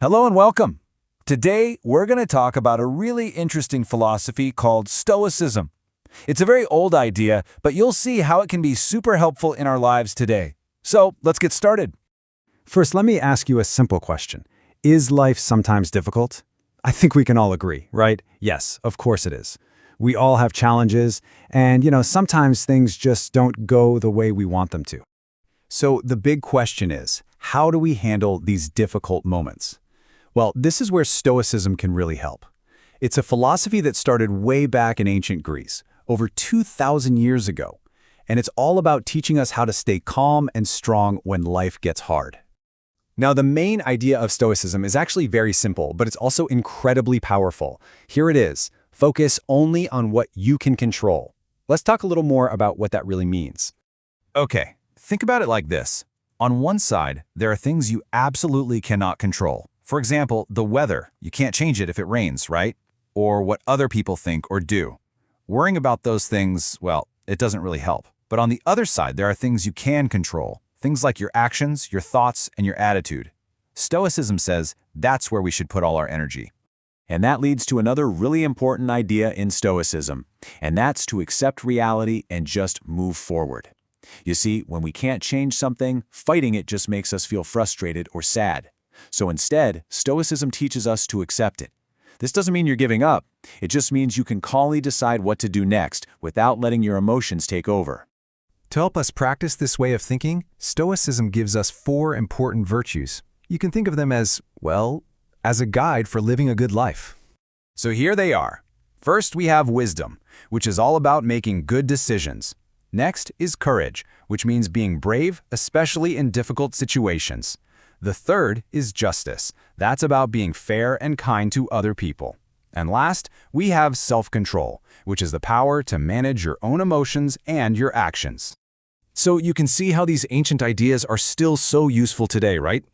Hello and welcome. Today, we're going to talk about a really interesting philosophy called Stoicism. It's a very old idea, but you'll see how it can be super helpful in our lives today. So, let's get started. First, let me ask you a simple question. Is life sometimes difficult? I think we can all agree, right? Yes, of course it is. We all have challenges, and sometimes things just don't go the way we want them to. So the big question is, how do we handle these difficult moments? Well, this is where Stoicism can really help. It's a philosophy that started way back in ancient Greece, over 2,000 years ago, and it's all about teaching us how to stay calm and strong when life gets hard. Now, the main idea of Stoicism is actually very simple, but it's also incredibly powerful. Here it is. Focus only on what you can control. Let's talk a little more about what that really means. Okay, think about it like this. On one side, there are things you absolutely cannot control. For example, the weather. You can't change it if it rains, right? Or what other people think or do. Worrying about those things, well, it doesn't really help. But on the other side, there are things you can control. Things like your actions, your thoughts, and your attitude. Stoicism says that's where we should put all our energy. And that leads to another really important idea in Stoicism, and that's to accept reality and just move forward. You see, when we can't change something, fighting it just makes us feel frustrated or sad. So instead, Stoicism teaches us to accept it. This doesn't mean you're giving up. It just means you can calmly decide what to do next without letting your emotions take over. To help us practice this way of thinking, Stoicism gives us 4 important virtues. You can think of them as, well, as a guide for living a good life. So here they are. First, we have wisdom, which is all about making good decisions. Next is courage, which means being brave, especially in difficult situations. The third is justice. That's about being fair and kind to other people. And last, we have self-control, which is the power to manage your own emotions and your actions. So you can see how these ancient ideas are still so useful today, right?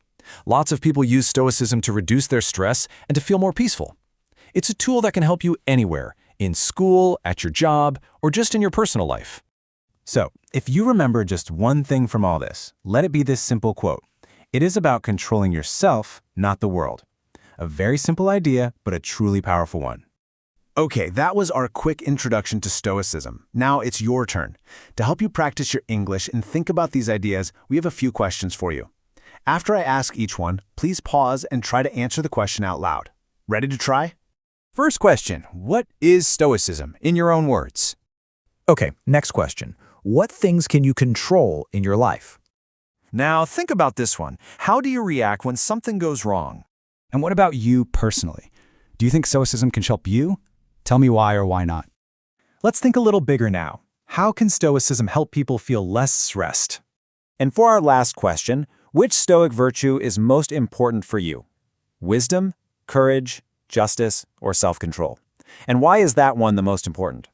Lots of people use Stoicism to reduce their stress and to feel more peaceful. It's a tool that can help you anywhere, in school, at your job, or just in your personal life. So, if you remember just one thing from all this, let it be this simple quote. It is about controlling yourself, not the world. A very simple idea, but a truly powerful one. Okay, that was our quick introduction to Stoicism. Now it's your turn. To help you practice your English and think about these ideas, we have a few questions for you. After I ask each one, please pause and try to answer the question out loud. Ready to try? First question, what is Stoicism in your own words? Okay, next question. What things can you control in your life? Now think about this one. How do you react when something goes wrong? And what about you personally? Do you think Stoicism can help you? Tell me why or why not. Let's think a little bigger now. How can Stoicism help people feel less stressed? And for our last question, which Stoic virtue is most important for you? Wisdom, courage, justice, or self-control? And why is that one the most important?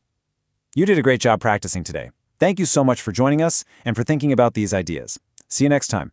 You did a great job practicing today. Thank you so much for joining us and for thinking about these ideas. See you next time.